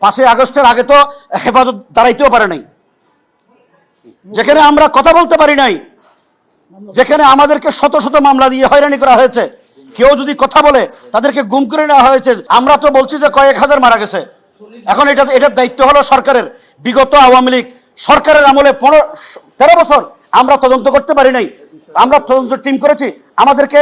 5ই আগস্টের আগে তো হেফাজত দাঁড়াইতেও পারে নাই, যেখানে আমরা কথা বলতে পারি নাই, যেখানে আমাদেরকে শত শত মামলা দিয়ে হয়রানি করা হয়েছে। কেউ যদি কথা বলে তাদেরকে গুম করে নেওয়া হয়েছে। আমরা তো বলছি যে কয়েক হাজার মারা গেছে। এখন এটার দায়িত্ব হলো সরকারের। বিগত আওয়ামী লীগ সরকারের আমলে 13 বছর আমরা তদন্ত করতে পারি নাই। আমরা তদন্ত টিম করেছি, আমাদেরকে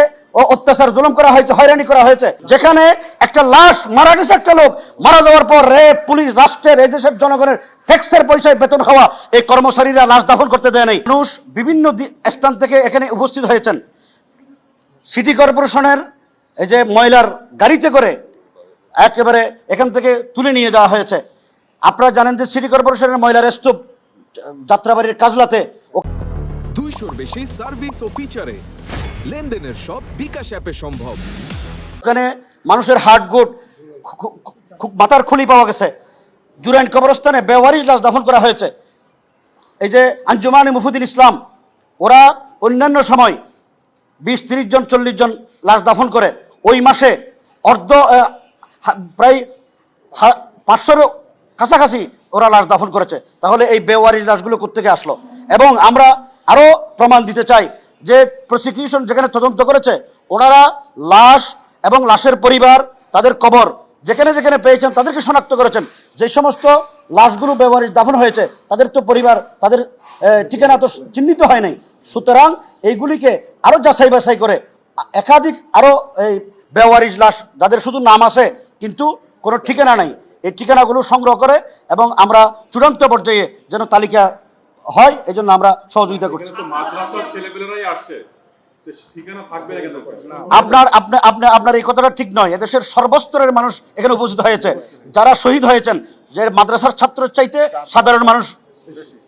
অত্যাচার জুলুম করা হয়েছে, হয়রানি করা হয়েছে। যেখানে একটা লাশ মারা গেছে, একটা লোক মারা যাওয়ার পর র্যাব, পুলিশ, রাষ্ট্রের, এই দেশের জনগণের ট্যাক্সের পয়সায় বেতন খাওয়া এই কর্মচারীরা লাশ দাফন করতে দেয় নাই। মানুষ বিভিন্ন স্থান থেকে এখানে উপস্থিত হয়েছেন। সিটি কর্পোরেশনের এই যে ময়লার গাড়িতে করে একেবারে এখান থেকে তুলে নিয়ে যাওয়া হয়েছে। আপনারা জানেন যে সিটি কর্পোরেশনের ময়লার স্তূপ যাত্রাবাড়ির কাজলাতে 200-র বেশি সার্ভিস ও ফিচারে লেনদেনের সব বিকাশ অ্যাপে সম্ভব। ওখানে মানুষের হার্টগুড, মাথার খুলি পাওয়া গেছে। জুরাইন কবরস্থানে বেওয়ারিশ লাশ দাফন করা হয়েছে। এই যে আঞ্জুমান মুফিদুল ইসলাম, ওরা অন্যান্য সময় 20-30 জন 40 জন লাশ দাফন করে। ওই মাসে প্রায় 500-র কাছাকাছি ওরা লাশ দাফন করেছে। তাহলে এই বেওয়ারিশ লাশগুলো কোত্থেকে আসলো? এবং আমরা আরও প্রমাণ দিতে চাই যে প্রসিকিউশন যেখানে তদন্ত করেছে, ওনারা লাশ এবং লাশের পরিবার, তাদের কবর যেখানে যেখানে পেয়েছেন তাদেরকে শনাক্ত করেছেন। যে সমস্ত লাশগুলো বেওয়ারিশ দাফন হয়েছে তাদের তো পরিবার, তাদের ঠিকানা তো চিহ্নিত হয় নাই। সুতরাং এইগুলিকে আরও যাচাই বাছাই করে একাধিক আরও এই বেওয়ারিশ লাশ যাদের শুধু নাম আছে কিন্তু কোনো ঠিকানা নাই, এই ঠিকানাগুলো সংগ্রহ করে এবং আমরা চূড়ান্ত পর্যায়ে যেন তালিকা হয়, এই জন্য আমরা সহযোগিতা করছি। আপনার এই কথাটা ঠিক নয়। এদেশের সর্বস্তরের মানুষ এখানে উপস্থিত হয়েছে। যারা শহীদ হয়েছেন, যে মাদ্রাসার ছাত্রের চাইতে সাধারণ মানুষ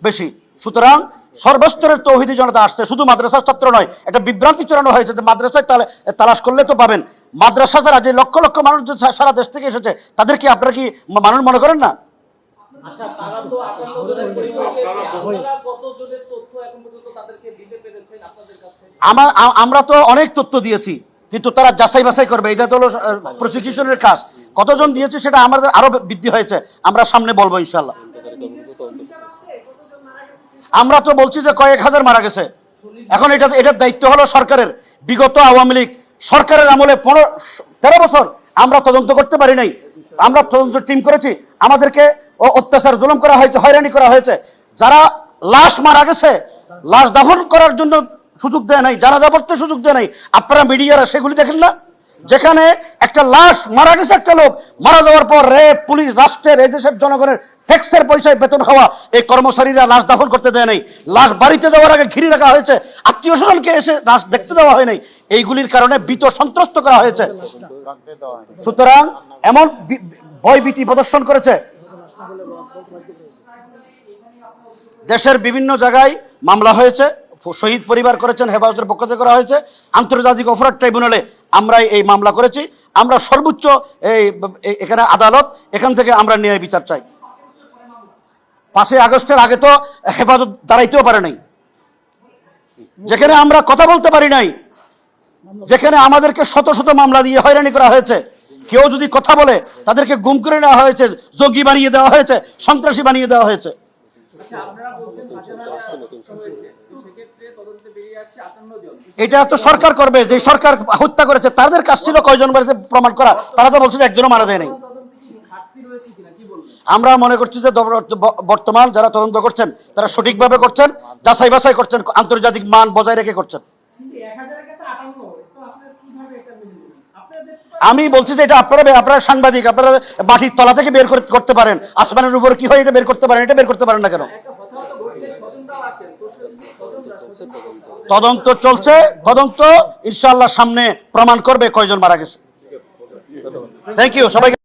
বেশি। সুতরাং সর্বস্তরের তৌহিদি জনতা আসছে, শুধু মাদ্রাসার ছাত্র নয়। একটা বিভ্রান্তি চড়ানো হয়েছে যে মাদ্রাসায় তালাশ করলে তো পাবেন। মাদ্রাসা যারা, যে লক্ষ লক্ষ মানুষ যে সারা দেশ থেকে এসেছে, তাদেরকে আপনারা কি মানুষ মনে করেন না? আমরা তো অনেক তথ্য দিয়েছি, কিন্তু তারা যাচাই বাছাই করবে। এটা তো হলো প্রসিকিউশনের কাজ। কতজন দিয়েছে সেটা আমাদের আরো বৃদ্ধি হয়েছে, আমরা সামনে বলবো ইনশাল্লাহ। আমরা তো বলছি যে কয়েক হাজার মারা গেছে। এখন এটার দায়িত্ব হলো সরকারের। বিগত আওয়ামী লীগ সরকারের আমলে 13 বছর আমরা তদন্ত করতে পারি নাই। আমরা তদন্ত টিম করেছি, আমাদেরকে অত্যাচার জুলুম করা হয়েছে, হয়রানি করা হয়েছে। যারা লাশ মারা গেছে, লাশ দাফন করার জন্য সুযোগ দেয় নাই, জানাজা পড়তে সুযোগ দেয় নাই। আপনারা মিডিয়ারা সেগুলি দেখেন না? যেখানে একটা লাশ মারা গেছে, একটা লোক মারা যাওয়ার পর র্যাব, পুলিশ, রাষ্ট্রের, এই দেশের জনগণের ট্যাক্সের পয়সায় বেতন খাওয়া এই কর্মচারীরা লাশ দাফন করতে দেয় নাই। লাশ বাড়িতে যাওয়ার আগে ঘিরে রাখা হয়েছে, আত্মীয় স্বজনকে এসে লাশ দেখতে দেওয়া হয় নাই। এইগুলির কারণে ভীত সন্ত্রস্ত করা হয়েছে। সুতরাং এমন ভয়ভীতি প্রদর্শন করেছে। দেশের বিভিন্ন জায়গায় মামলা হয়েছে, শহীদ পরিবার করেছেন, হেফাজতের পক্ষ থেকে করা হয়েছে। আন্তর্জাতিক অপরাধ ট্রাইব্যুনালে আমরা এই মামলা করেছি। আমরা সর্বোচ্চ এখানে আদালত, এখান থেকে আমরা ন্যায় বিচার চাই। 5ই আগস্টের আগে তো হেফাজত দাঁড়াইতেও পারে নাই, যেখানে আমরা কথা বলতে পারি নাই, যেখানে আমাদেরকে শত শত মামলা দিয়ে হয়রানি করা হয়েছে। কেউ যদি কথা বলে তাদেরকে গুম করে নেওয়া হয়েছে, জঙ্গি বানিয়ে দেওয়া হয়েছে, সন্ত্রাসী বানিয়ে দেওয়া হয়েছে। এটা তো সরকার করবে। যে সরকার হত্যা করেছে তাদের কাজ ছিল কয়জন মারা প্রমাণ করা। তারা তো বলছে যে একজনও মারা যায় নাই। আমরা মনে করছি যে বর্তমান যারা তদন্ত করছেন তারা সঠিকভাবে করছেন, যাচাই বাছাই করছেন, আন্তর্জাতিক মান বজায় রেখে করছেন। আমি বলছি যে এটা আপনারা সাংবাদিক, আপনারা মাটির তলা থেকে বের করতে পারেন, আসমানের উপর কি হয় এটা বের করতে পারেন, এটা বের করতে পারেন না কেন? তদন্ত চলছে, তদন্ত ইনশাআল্লাহ সামনে প্রমাণ করবে কয়জন মারা গেছে। থ্যাংক ইউ সবাইকে।